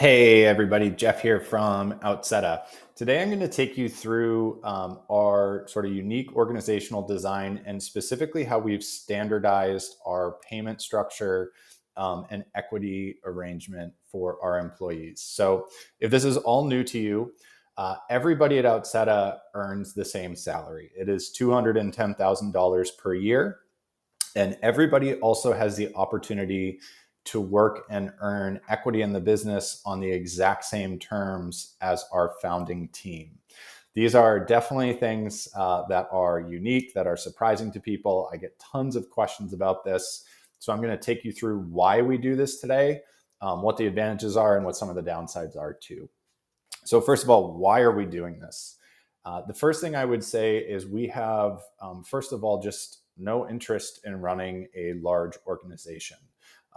Hey everybody, Jeff here from Outseta. Today I'm going to take you through our sort of unique organizational design and specifically how we've standardized our payment structure and equity arrangement for our employees. So if this is all new to you, everybody at Outseta earns the same salary. It is $210,000 per year. And everybody also has the opportunity to work and earn equity in the business on the exact same terms as our founding team. These are definitely things that are unique, that are surprising to people. I get tons of questions about this. So I'm going to take you through why we do this today, what the advantages are, and what some of the downsides are too. So first of all, why are we doing this? The first thing I would say is we have, first of all, just no interest in running a large organization.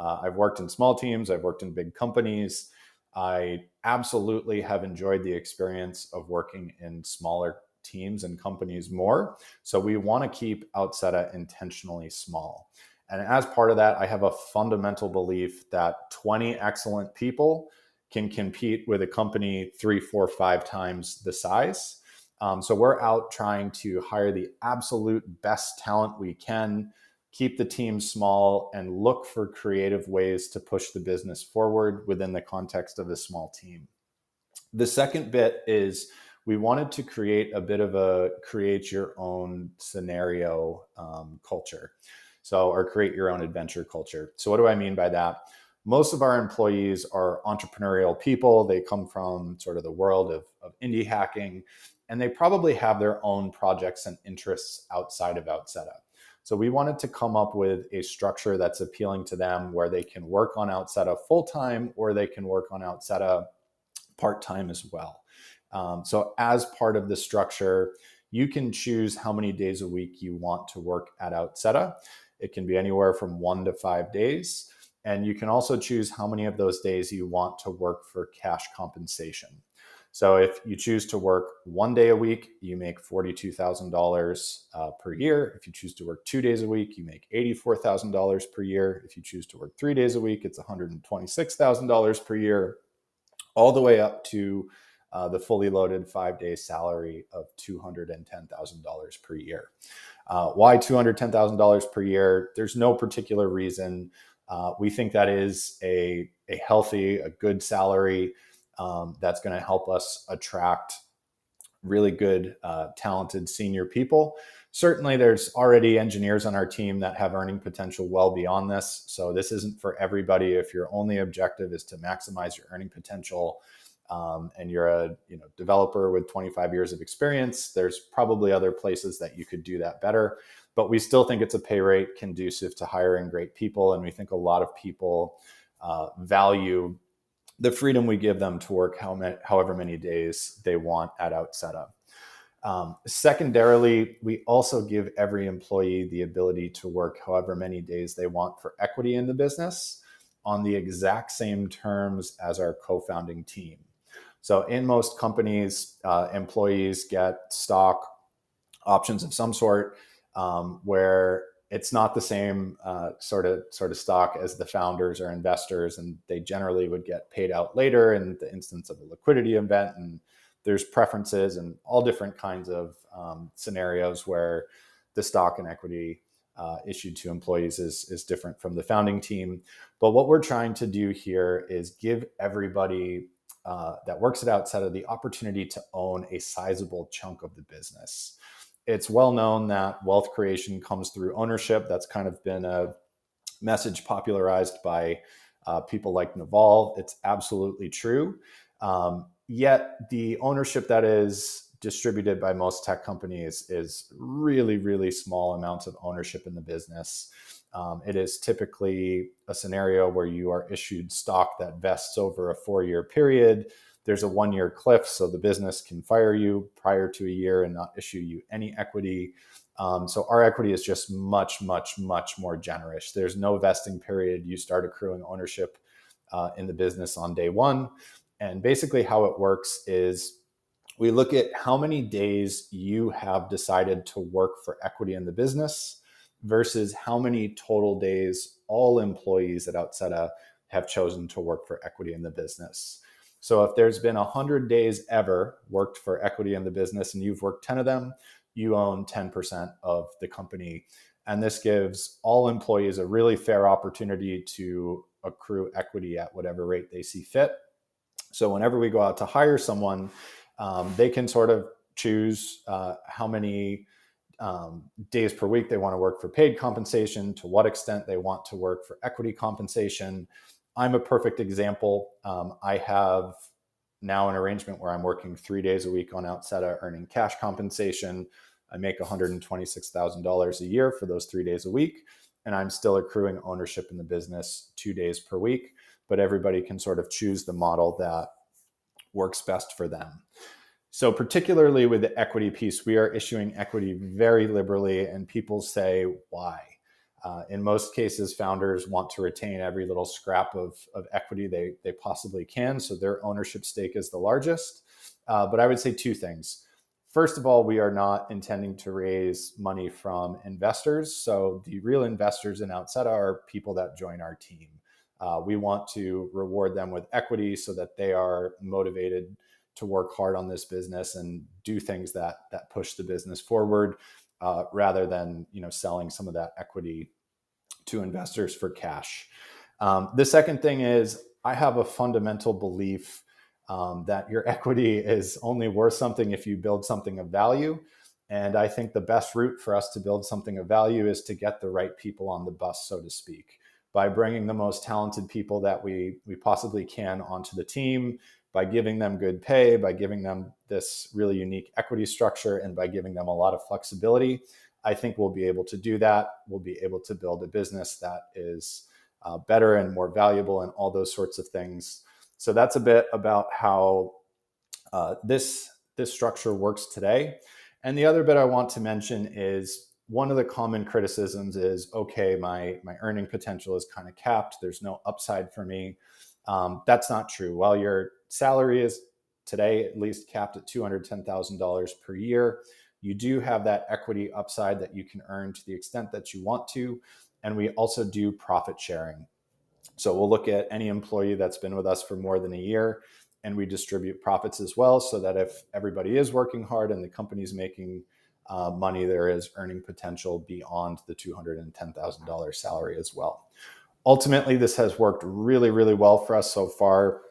I've worked in small teams, I've worked in big companies. I absolutely have enjoyed the experience of working in smaller teams and companies more. So we want to keep Outseta intentionally small. And as part of that, I have a fundamental belief that 20 excellent people can compete with a company 3, 4, 5 times the size. So we're out trying to hire the absolute best talent we can, keep the team small, and look for creative ways to push the business forward within the context of a small team. The second bit is we wanted to create a bit of a create your own scenario culture. Or create your own adventure culture. So what do I mean by that? Most of our employees are entrepreneurial people. They come from sort of the world of indie hacking, and they probably have their own projects and interests outside of Outseta. So we wanted to come up with a structure that's appealing to them where they can work on Outseta full-time or they can work on Outseta part-time as well. So as part of the structure, you can choose how many days a week you want to work at Outseta. It can be anywhere from 1 to 5 days. And you can also choose how many of those days you want to work for cash compensation. So if you choose to work 1 day a week, you make $42,000 per year. If you choose to work 2 days a week, you make $84,000 per year. If you choose to work 3 days a week, it's $126,000 per year, all the way up to the fully loaded 5-day salary of $210,000 per year. Why $210,000 per year? There's no particular reason. We think that is a healthy, a good salary that's going to help us attract really good, talented senior people. Certainly, there's already engineers on our team that have earning potential well beyond this. So this isn't for everybody. If your only objective is to maximize your earning potential, and you're a developer with 25 years of experience, there's probably other places that you could do that better. But we still think it's a pay rate conducive to hiring great people. And we think a lot of people value the freedom we give them to work however many days they want at Outseta. Secondarily, we also give every employee the ability to work however many days they want for equity in the business on the exact same terms as our co-founding team. So in most companies, employees get stock options of some sort, where it's not the same sort of stock as the founders or investors, and they generally would get paid out later in the instance of a liquidity event. And there's preferences and all different kinds of scenarios where the stock and equity issued to employees is different from the founding team. But what we're trying to do here is give everybody that works at Outseta the opportunity to own a sizable chunk of the business. It's well known that wealth creation comes through ownership. That's kind of been a message popularized by people like Naval. It's absolutely true. Yet the ownership that is distributed by most tech companies is really, really small amounts of ownership in the business. It is typically a scenario where you are issued stock that vests over a 4-year period. There's a 1-year cliff, so the business can fire you prior to a year and not issue you any equity. So our equity is just much, much, much more generous. There's no vesting period. You start accruing ownership in the business on day one. And basically how it works is we look at how many days you have decided to work for equity in the business versus how many total days all employees at Outseta have chosen to work for equity in the business. So if there's been 100 days ever worked for equity in the business and you've worked 10 of them, you own 10% of the company. And this gives all employees a really fair opportunity to accrue equity at whatever rate they see fit. So whenever we go out to hire someone, they can sort of choose how many days per week they want to work for paid compensation, to what extent they want to work for equity compensation. I'm a perfect example. I have now an arrangement where I'm working 3 days a week on Outseta earning cash compensation. I make $126,000 a year for those 3 days a week, and I'm still accruing ownership in the business 2 days per week, but everybody can sort of choose the model that works best for them. So particularly with the equity piece, we are issuing equity very liberally, and people say, why? In most cases, founders want to retain every little scrap of equity they possibly can, so their ownership stake is the largest. But I would say two things. First of all, we are not intending to raise money from investors. So the real investors in Outseta are people that join our team. We want to reward them with equity so that they are motivated to work hard on this business and do things that push the business forward, rather than selling some of that equity to investors for cash. The second thing is, I have a fundamental belief that your equity is only worth something if you build something of value. And I think the best route for us to build something of value is to get the right people on the bus, so to speak, by bringing the most talented people that we possibly can onto the team, by giving them good pay, by giving them this really unique equity structure, and by giving them a lot of flexibility. I think we'll be able to do that. We'll be able to build a business that is better and more valuable and all those sorts of things. So that's a bit about how this structure works today. And the other bit I want to mention is, one of the common criticisms is, okay, my earning potential is kind of capped. There's no upside for me. That's not true. While your salary is today at least capped at $210,000 per year, you do have that equity upside that you can earn to the extent that you want to. And we also do profit sharing. So we'll look at any employee that's been with us for more than a year, and we distribute profits as well, so that if everybody is working hard and the company's making money, there is earning potential beyond the $210,000 salary as well. Ultimately, this has worked really, really well for us so far.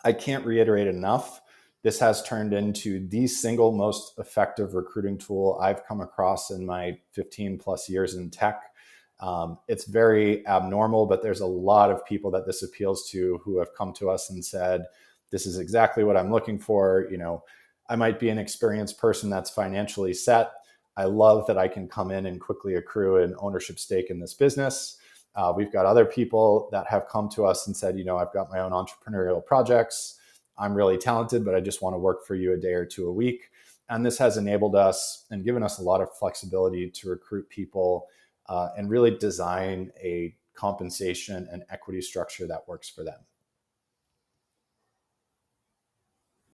I can't reiterate enough. This has turned into the single most effective recruiting tool I've come across in my 15 plus years in tech. It's very abnormal, but there's a lot of people that this appeals to who have come to us and said, this is exactly what I'm looking for. I might be an experienced person that's financially set. I love that I can come in and quickly accrue an ownership stake in this business. We've got other people that have come to us and said, I've got my own entrepreneurial projects. I'm really talented, but I just want to work for you a day or two a week. And this has enabled us and given us a lot of flexibility to recruit people and really design a compensation and equity structure that works for them.